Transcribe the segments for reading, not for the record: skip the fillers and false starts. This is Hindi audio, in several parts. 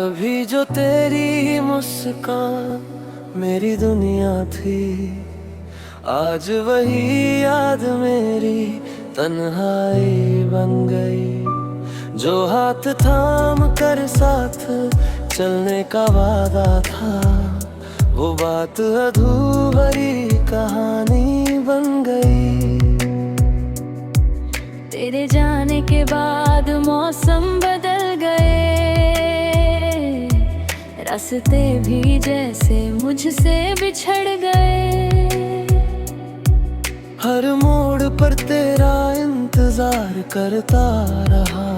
कभी जो तेरी मुस्कान मेरी दुनिया थी, आज वही याद मेरी तन्हाई बन गई। जो हाथ थाम कर साथ चलने का वादा था, वो बात अधूरी कहानी बन गई। तेरे जाने के बाद मौसम बदल गए, रास्ते भी जैसे मुझसे बिछड़ गए। हर मोड़ पर तेरा इंतजार करता रहा,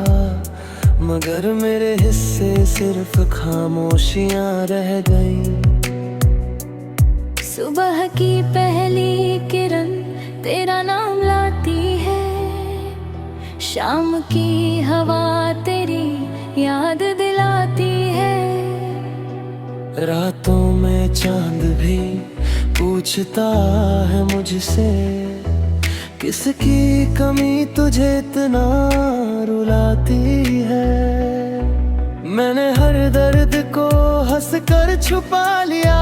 मगर मेरे हिस्से सिर्फ खामोशियां रह गईं। सुबह की पहली किरण तेरा नाम लाती है, शाम की हवा तेरी याद दिलाती है। रातों में चांद भी पूछता है मुझसे, किसकी कमी तुझे इतना रुलाती है। मैंने हर दर्द को हंस कर छुपा लिया,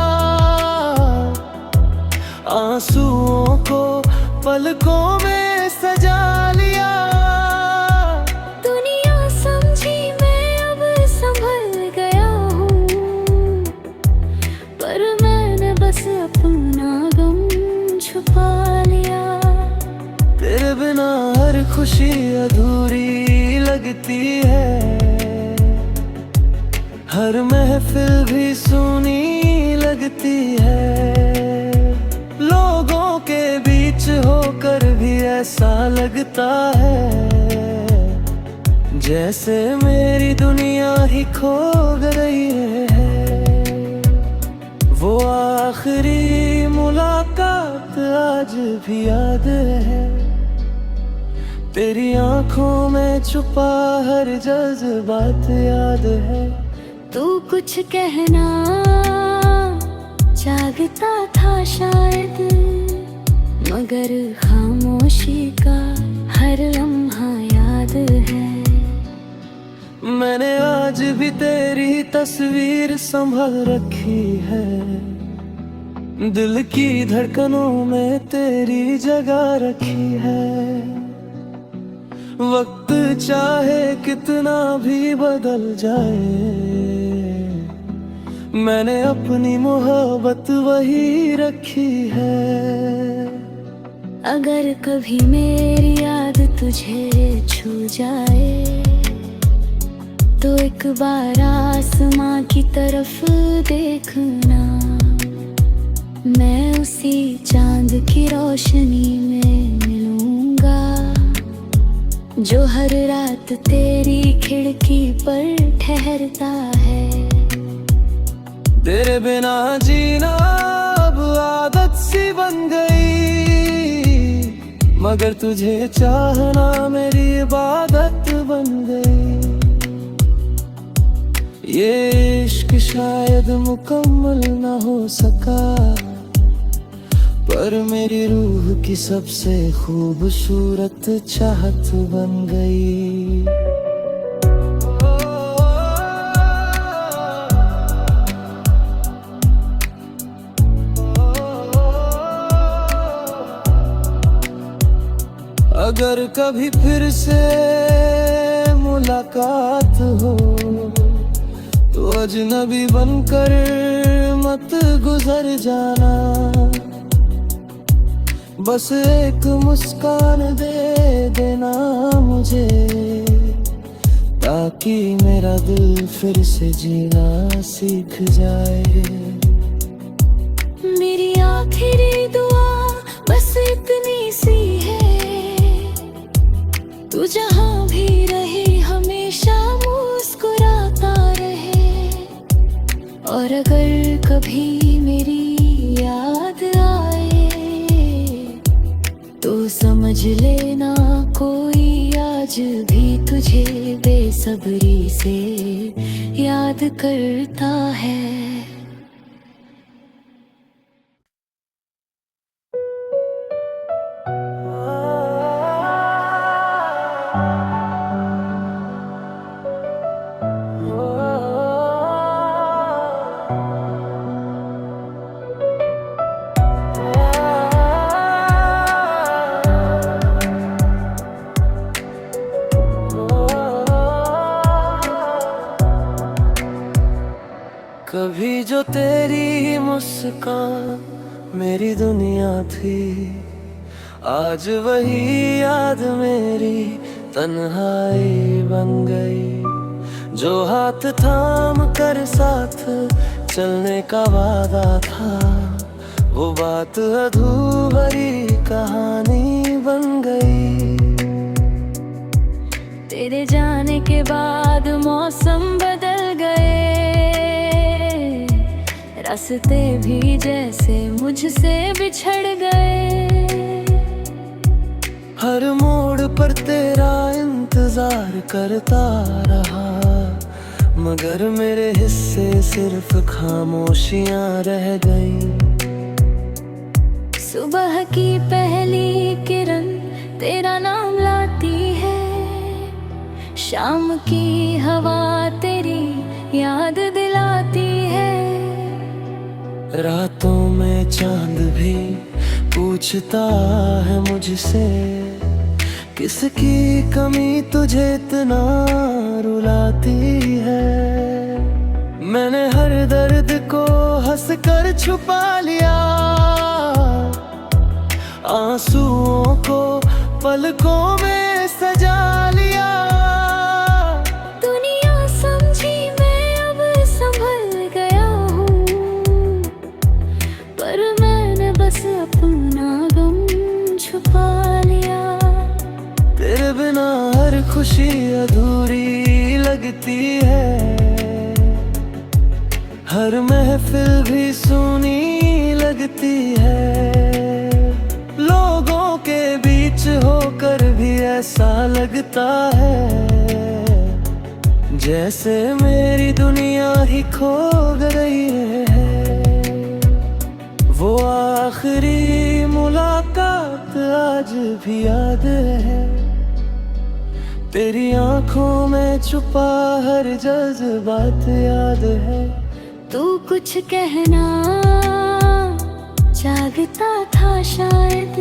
आंसुओं को पलकों में सजा लिया। दुनिया समझी मैं अब संभल गया हूँ, पर मैंने बस अपना गम छुपा लिया। तेरे बिना हर खुशी अधूरी लगती है, हर महफिल भी सुनी लगती है। लोगों के बीच होकर भी ऐसा लगता है, जैसे मेरी दुनिया ही खो गई है। वो आखिरी मुलाकात आज भी याद है, तेरी आंखों में छुपा हर जज्बात याद है। तू कुछ कहना चाहता था शायद, मगर खामोशी का हर लम्हा याद है। मैंने आज भी तेरी तस्वीर संभल रखी है, दिल की धड़कनों में तेरी जगह रखी है। वक्त चाहे कितना भी बदल जाए, मैंने अपनी मोहब्बत वही रखी है। अगर कभी मेरी याद तुझे छू जाए, तो एक बार आसमां की तरफ देखना। मैं उसी चांद की रोशनी में मिलूंगा, जो हर रात तेरी खिड़की पर ठहरता है। तेरे बिना जीना अब आदत सी बन गई, मगर तुझे चाहना मेरी इबादत बन गई। ये इश्क शायद मुकम्मल ना हो सका, पर मेरी रूह की सबसे खूबसूरत चाहत बन गई। अगर कभी फिर से मुलाकात हो, तो अजनबी बनकर मत गुजर जाना। बस एक मुस्कान दे देना मुझे, ताकि मेरा दिल फिर से जीना सीख जाए। मेरी आखिरी दुआ बस इतनी सी है, तू जहाँ भी रहे हमेशा मुस्कुराता रहे। और अगर कभी मेरी याद आए, तो समझ लेना कोई आज भी तुझे बेसब्री से याद करता है। जो तेरी मुस्कान मेरी दुनिया थी, आज वही याद मेरी तन्हाई बन गई। जो हाथ थाम कर साथ चलने का वादा था, वो बात अधूरी कहानी बन गई। तेरे जाने के बाद मौसम बदल गए, रास्ते भी जैसे मुझसे बिछड़ गए। हर मोड़ पर तेरा इंतजार करता रहा, मगर मेरे हिस्से सिर्फ खामोशियां रह गईं। सुबह की पहली किरण तेरा नाम लाती है, शाम की हवा तेरी याद दिलाती है। रातों में चांद भी पूछता है मुझसे, किसकी कमी तुझे इतना रुलाती है। मैंने हर दर्द को हंस कर छुपा लिया, आंसुओं को पलकों में सजा लिया। दुनिया समझी मैं अब संभल गया हूँ, पर मैंने बस अपना गम छुपा लिया। तेरे बिना हर खुशी अधूरी लगती है, हर महफिल भी सुनी लगती है। लोगों के बीच होकर भी ऐसा लगता है, जैसे मेरी दुनिया ही खो गई है। वो आखिरी मुलाकात आज भी याद है, तेरी आंखों में छुपा हर जज्बात याद है। तू कुछ कहना चाहता था शायद,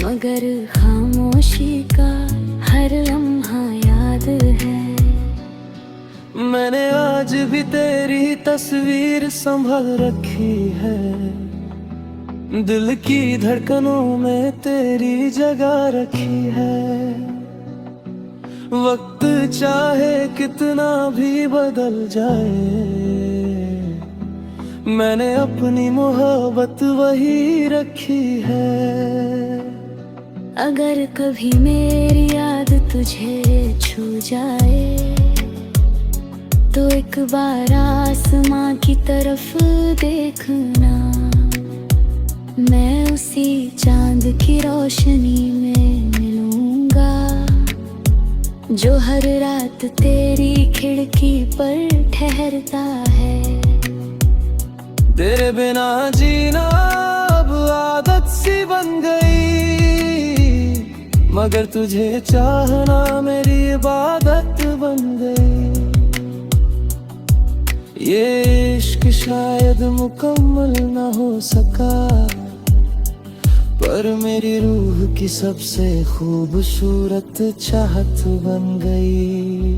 मगर खामोशी का हर लम्हा याद है। मैंने आज भी तेरी तस्वीर संभाल रखी है, दिल की धड़कनों में तेरी जगह रखी है। वक्त चाहे कितना भी बदल जाए, मैंने अपनी मोहब्बत वही रखी है। अगर कभी मेरी याद तुझे छू जाए, तो एक बार आसमां की तरफ देखना। मैं उसी चांद की रोशनी में मिलूंगा, जो हर रात तेरी खिड़की पर ठहरता है। तेरे बिना जीना अब आदत सी बन गई, मगर तुझे चाहना मेरी इबादत बन गई। ये इश्क शायद मुकम्मल न हो सका, पर मेरी रूह की सबसे खूबसूरत चाहत बन गई।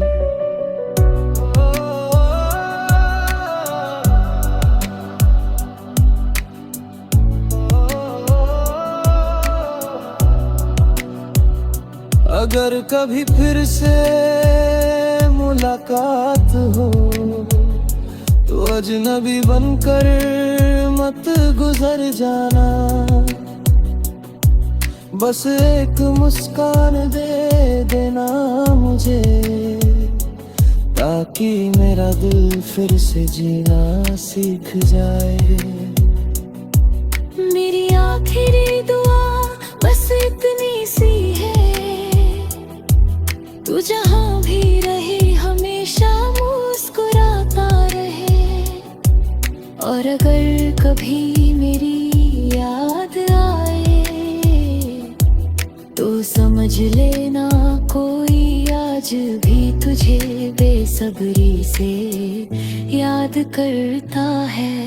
अगर कभी फिर से मुलाकात हो, तो अजनबी बनकर मत गुजर जाना। बस एक मुस्कान दे देना मुझे, ताकि मेरा दिल फिर से जीना सीख जाए। मेरी आखिरी दुआ बस इतनी सी है, तू जहाँ भी रहे हमेशा मुस्कुराता रहे। और अगर कभी मेरी याद आए, तो समझ लेना कोई आज भी तुझे बेसब्री से याद करता है।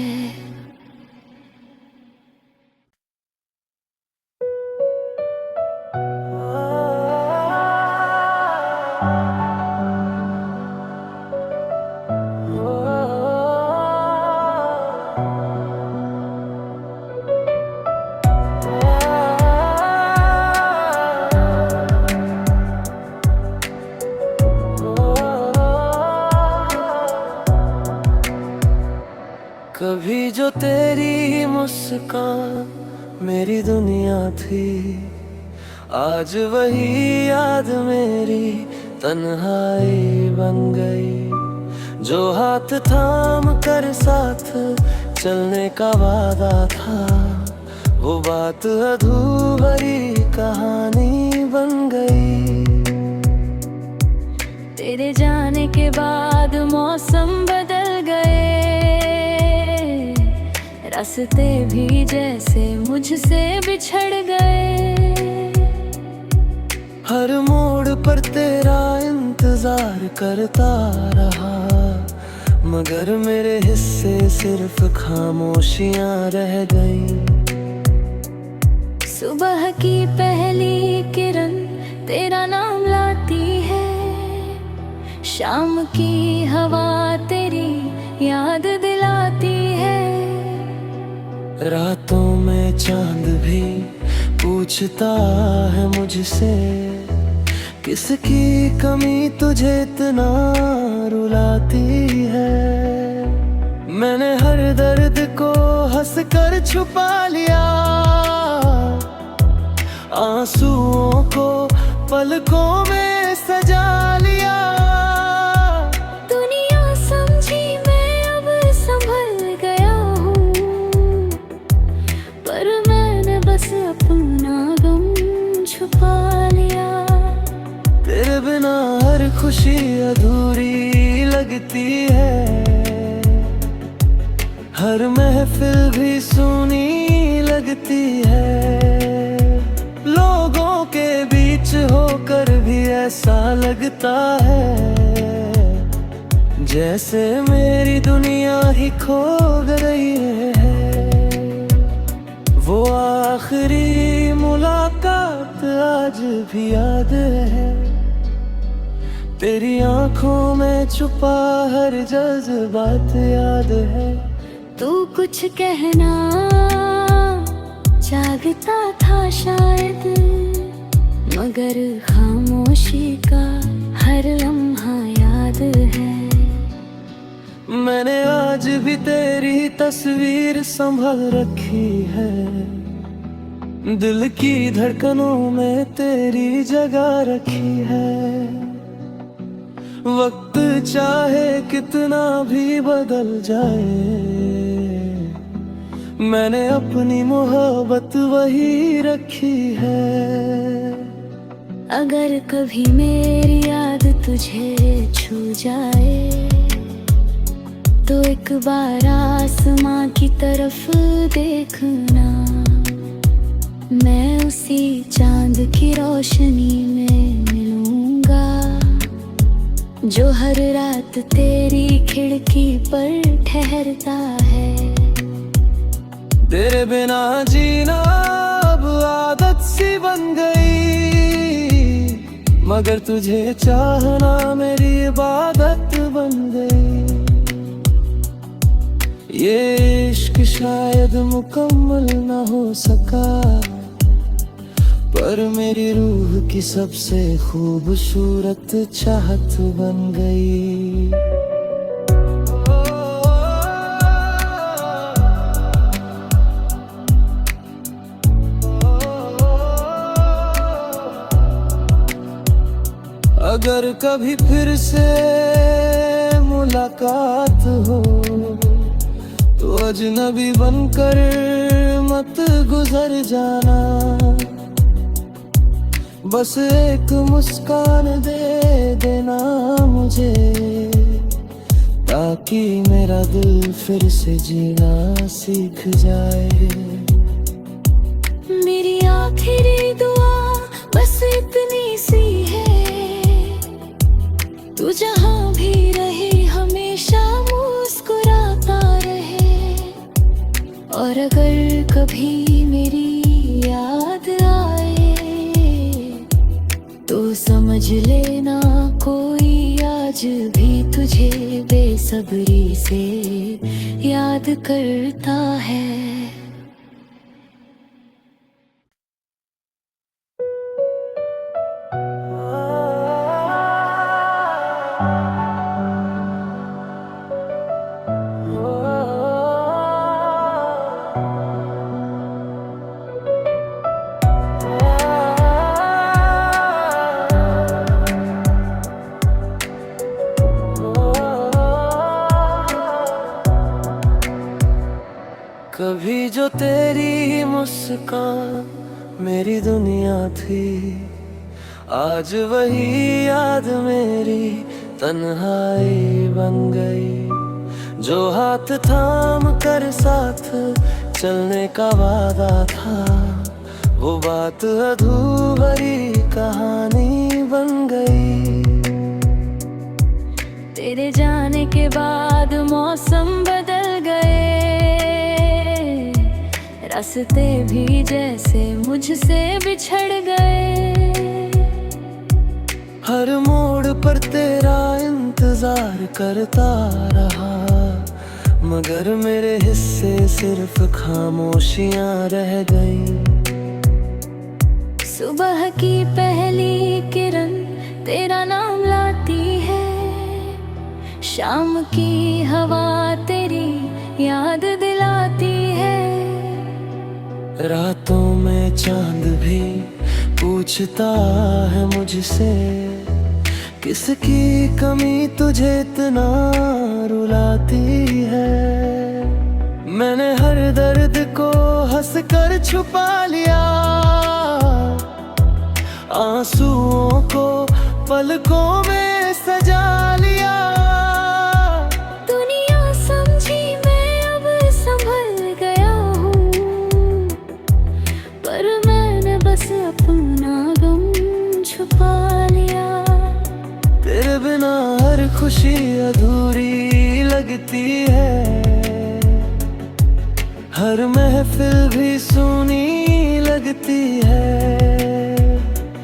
तेरी मुस्कान मेरी दुनिया थी, आज वही याद मेरी तन्हाई बन गई। जो हाथ थाम कर साथ चलने का वादा था, वो बात अधूरी कहानी बन गई। तेरे जाने के बाद मौसम बदल गए, रास्ते भी जैसे मुझसे बिछड़ गए। हर मोड़ पर तेरा इंतजार करता रहा, मगर मेरे हिस्से सिर्फ खामोशियां रह गईं। सुबह की पहली किरण तेरा नाम लाती है, शाम की हवा तेरी याद दिलाती है। रातों में चांद भी पूछता है मुझसे, किसकी कमी तुझे इतना रुलाती है। मैंने हर दर्द को हंस कर छुपा लिया, आंसुओं को पलकों में सजा लिया। दुनिया समझी मैं अब संभल गया हूँ, पर मैंने बस अपना गम छुपा लिया। तेरे बिना हर खुशी अधूरी लगती है, हर महफिल भी सुनी लगती है। लोगों के बीच होकर भी ऐसा लगता है, जैसे मेरी दुनिया ही खो गई है। वो आखिरी मुलाकात आज भी याद है, तेरी आंखों में छुपा हर जज्बात याद है। तू कुछ कहना चाहता था शायद, मगर खामोशी का हर लम्हा याद है। मैंने आज भी तेरी तस्वीर संभल रखी है, दिल की धड़कनों में तेरी जगह रखी है। वक्त चाहे कितना भी बदल जाए, मैंने अपनी मोहब्बत वही रखी है। अगर कभी मेरी याद तुझे छू जाए, तो एक बार आसमां की तरफ देखना, मैं उसी चांद की रोशनी में मिलूंगा, जो हर रात तेरी खिड़की पर ठहरता है। तेरे बिना जीना अब आदत सी बन गई, मगर तुझे चाहना मेरी इबादत बन गई। ये इश्क शायद मुकम्मल न हो सका, पर मेरी रूह की सबसे खूबसूरत चाहत बन गई। अगर कभी फिर से मुलाकात हो, तो अजनबी बनकर मत गुजर जाना, बस एक मुस्कान दे देना मुझे, ताकि मेरा दिल फिर से जीना सीख जाए। मेरी आखिरी दुआ बस इतनी सी है, तू जहाँ भी रहे हमेशा मुस्कुराता रहे। और अगर कभी मेरी याद आए, तो समझ लेना कोई आज भी तुझे बेसब्री से याद करता है। कभी जो तेरी मुस्कान मेरी दुनिया थी, आज वही याद मेरी तन्हाई बन गई। जो हाथ थाम कर साथ चलने का वादा था, वो बात अधूरी कहानी बन गई। तेरे जाने के बाद मौसम बदल गए, रास्ते भी जैसे मुझसे बिछड़ गए। हर मोड़ पर तेरा इंतजार करता रहा, मगर मेरे हिस्से सिर्फ खामोशियां रह गईं। सुबह की पहली किरण तेरा नाम लाती है, शाम की हवा तेरी याद दिलाती है। रातों में चांद भी पूछता है मुझसे, किसकी कमी तुझे इतना रुलाती है। मैंने हर दर्द को हंस कर छुपा लिया, आंसुओं को पलकों में सजा लिया। दुनिया समझी मैं अब संभल गया हूँ, पर मैंने बस अपना गम छुपा लिया। तेरे बिना हर खुशी अधूरी लगती है, हर महफिल भी सुनी लगती है।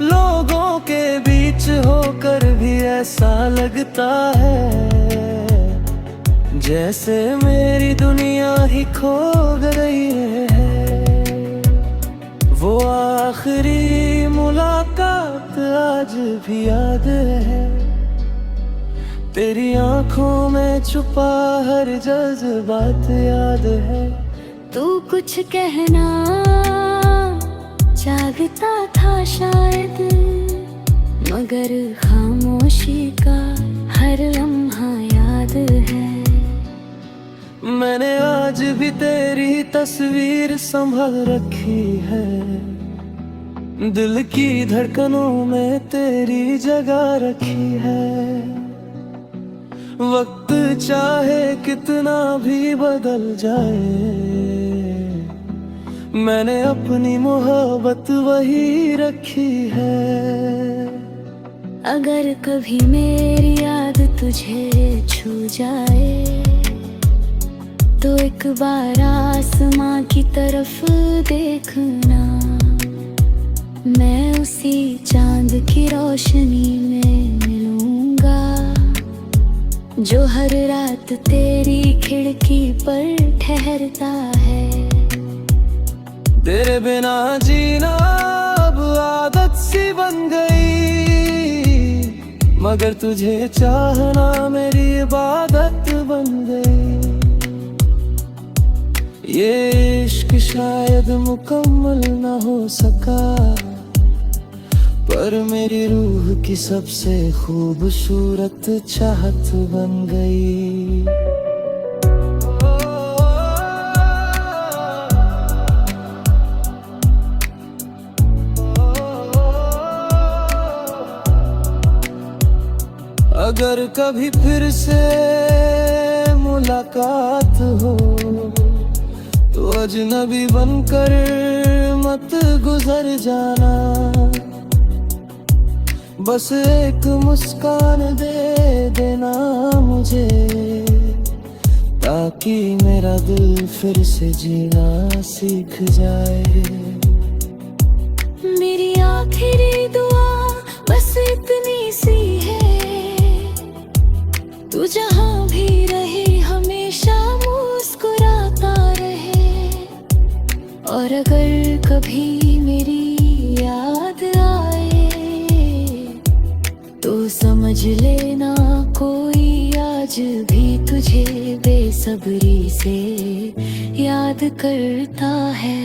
लोगों के बीच होकर भी ऐसा लगता है, जैसे मेरी दुनिया ही खो गई है। वो आखिरी मुलाकात आज भी याद है, तेरी आंखों में छुपा हर जज्बात याद है। तू कुछ कहना चाहता था शायद, मगर खामोशी का हर लम्हा याद है। मैंने आज भी तेरी तस्वीर संभल रखी है, दिल की धड़कनों में तेरी जगह रखी है। वक्त चाहे कितना भी बदल जाए, मैंने अपनी मोहब्बत वही रखी है। अगर कभी मेरी याद तुझे छू जाए, तो एक बार आसमां की तरफ देखना। मैं उसी चांद की रोशनी में मिलूंगा, जो हर रात तेरी खिड़की पर ठहरता है। तेरे बिना जीना अब आदत सी बन गई, मगर तुझे चाहना मेरी इबादत बन गई। ये इश्क शायद मुकम्मल न हो सका, पर मेरी रूह की सबसे खूबसूरत चाहत बन गई। अगर कभी फिर से मुलाकात हो, तो अजनबी बनकर मत गुजर जाना। बस एक मुस्कान दे देना मुझे, ताकि मेरा दिल फिर से जीना सीख जाए। मेरी आखिरी दुआ बस इतनी सी है, तू जहाँ भी रहे हमेशा मुस्कुराता रहे। और अगर कभी मेरी याद आए, तो समझ लेना कोई आज भी तुझे बेसब्री से याद करता है।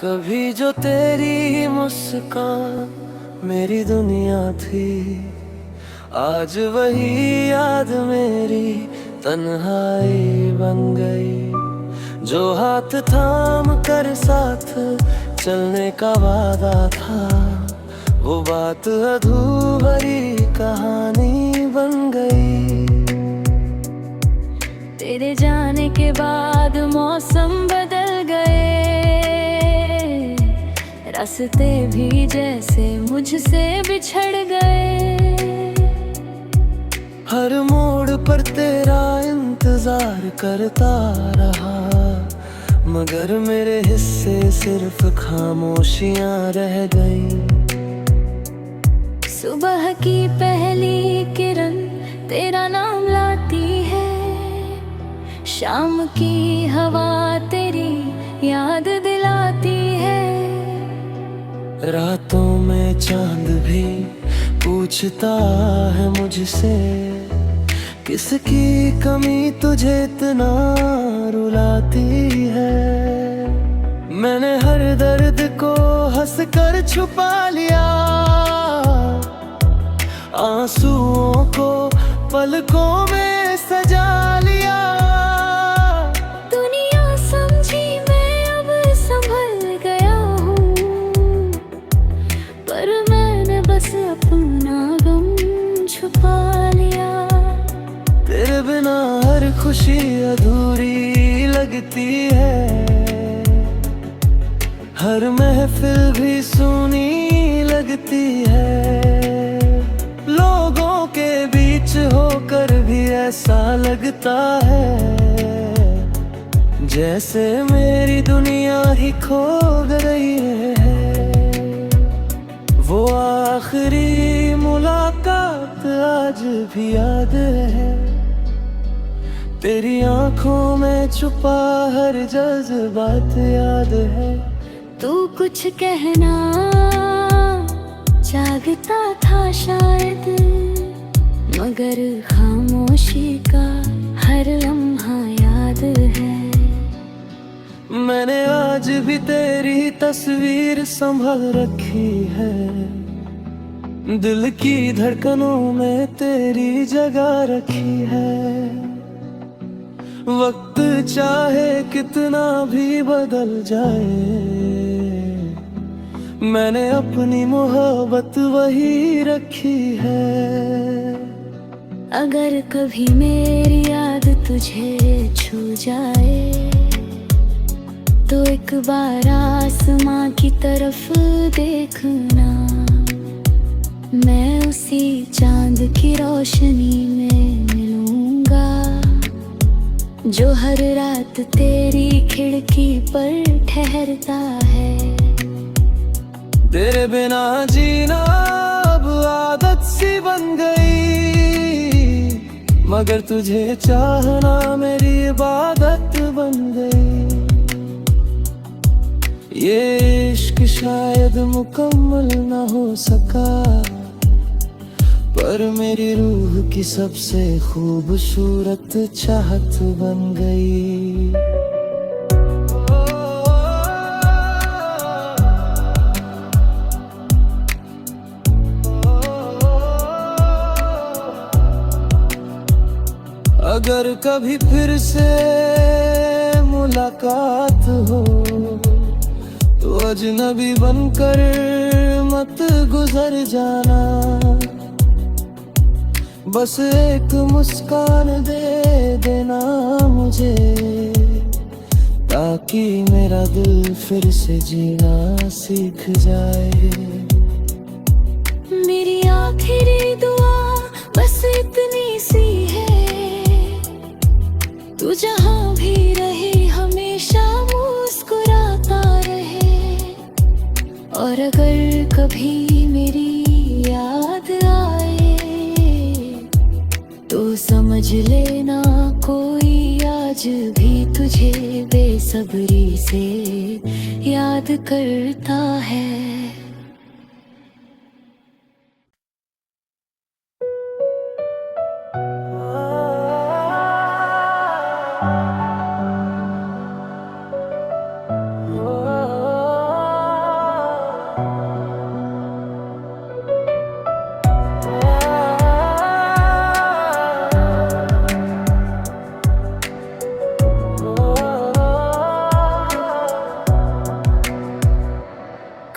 कभी जो तेरी मुस्कान मेरी दुनिया थी, आज वही याद मेरी तन्हाई बन गई। जो हाथ थाम कर साथ चलने का वादा था, वो बात अधूरी कहानी बन गई। तेरे जाने के बाद मौसम बदल गए, रास्ते भी जैसे मुझसे बिछड़ गए। हर मोड़ पर तेरा इंतजार करता रहा, मगर मेरे हिस्से सिर्फ खामोशियां रह गई। सुबह की पहली किरण तेरा नाम लाती है, शाम की हवा तेरी याद दिलाती है। रातों में चांद भी पूछता है मुझसे, किसकी कमी तुझे इतना रुलाती है। मैंने हर दर्द को हंस कर छुपा लिया, आंसुओं को पलकों में सजा लिया। दुनिया समझी मैं अब संभल गया हूँ, पर मैंने बस अपना गम छुपा लिया। तेरे बिना हर खुशी अधूरी लगती है, हर महफिल भी सुनी लगती है। लोगों के बीच होकर भी ऐसा लगता है, जैसे मेरी दुनिया ही खो गई है। वो आखिरी मुलाकात आज भी याद है, तेरी आंखों में छुपा हर जज्बात याद है। तू कुछ कहना चाहता था शायद, मगर खामोशी का हर लम्हा याद है। मैंने आज भी तेरी तस्वीर संभल रखी है, दिल की धड़कनों में तेरी जगह रखी है। वक्त चाहे कितना भी बदल जाए, मैंने अपनी मोहब्बत वही रखी है। अगर कभी मेरी याद तुझे छू जाए, तो एक बार आसमां की तरफ देखना। मैं उसी चांद की रोशनी में मिलूंगा, जो हर रात तेरी खिड़की पर ठहरता है। तेरे बिना जीना अब आदत सी बन गई, मगर तुझे चाहना मेरी इबादत बन गई। ये इश्क शायद मुकम्मल न हो सका, पर मेरी रूह की सबसे खूबसूरत चाहत बन गई। अगर कभी फिर से मुलाकात हो, तो अजनबी बनकर मत गुजर जाना। बस एक मुस्कान दे देना मुझे, ताकि मेरा दिल फिर से जीना सीख जाए। मेरी आखिरी दुआ बस इतनी सी है, तू जहाँ भी रहे हमेशा मुस्कुराता रहे। और अगर कभी मेरी याद आए, तो समझ लेना कोई आज भी तुझे बेसब्री से याद करता है।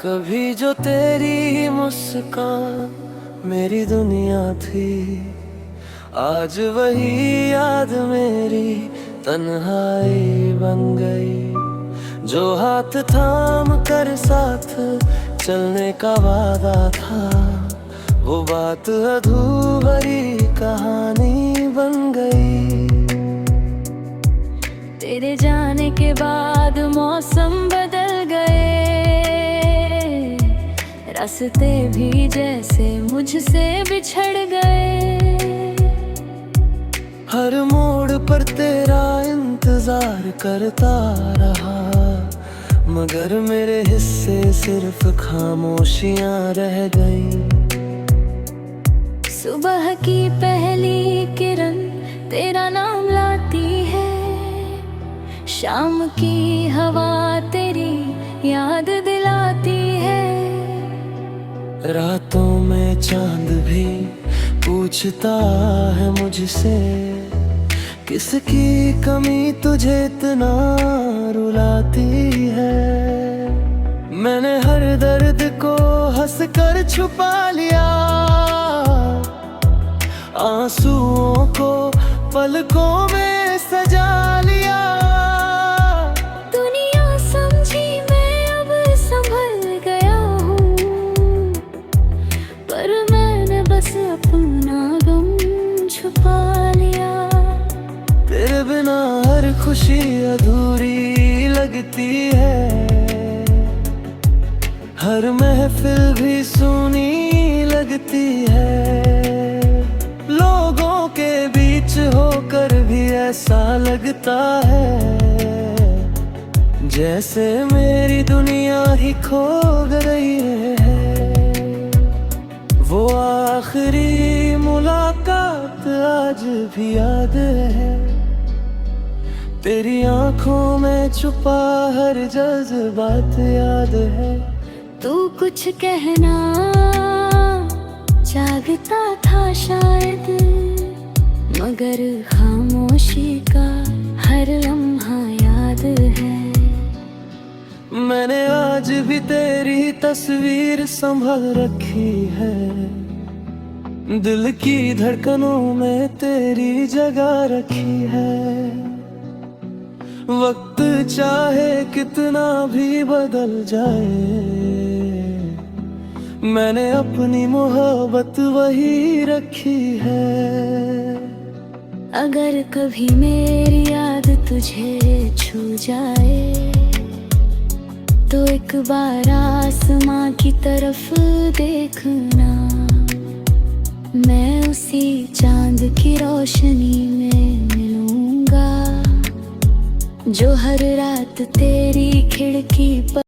कभी जो तेरी मुस्कान मेरी दुनिया थी, आज वही याद मेरी तन्हाई बन गई। जो हाथ थाम कर साथ चलने का वादा था, वो बात अधूरी कहानी बन गई। तेरे जाने के बाद मौसम बदल गए, रास्ते भी जैसे मुझसे बिछड़ गए। हर मोड़ पर तेरा इंतजार करता रहा, मगर मेरे हिस्से सिर्फ खामोशियां रह गईं। सुबह की पहली किरण तेरा नाम लाती है, शाम की हवा तेरी याद दिलाती है। रातों में चांद भी पूछता है मुझसे, किसकी कमी तुझे इतना रुलाती है। मैंने हर दर्द को हंस कर छुपा लिया, आंसुओं को पलकों में सजा लिया। दुनिया समझी मैं अब संभल गया हूँ, पर मैंने बस अपना गम छुपा लिया। तेरे बिना हर खुशी अधूरी लगती है, हर महफिल भी सुनी लगती है। लोगों के बीच होकर भी ऐसा लगता है, जैसे मेरी दुनिया ही खो गई है। वो आखिरी मुलाकात आज भी याद है, तेरी आंखों में छुपा हर जज्बात याद है। तू कुछ कहना चाहता था शायद, मगर खामोशी का हर लम्हा याद है। मैंने आज भी तेरी तस्वीर संभल रखी है, दिल की धड़कनों में तेरी जगह रखी है। वक्त चाहे कितना भी बदल जाए, मैंने अपनी मोहब्बत वही रखी है। अगर कभी मेरी याद तुझे छू जाए, तो एक बार आसमां की तरफ देखना। मैं उसी चांद की रोशनी में मिलूंगा, जो हर रात तेरी खिड़की पर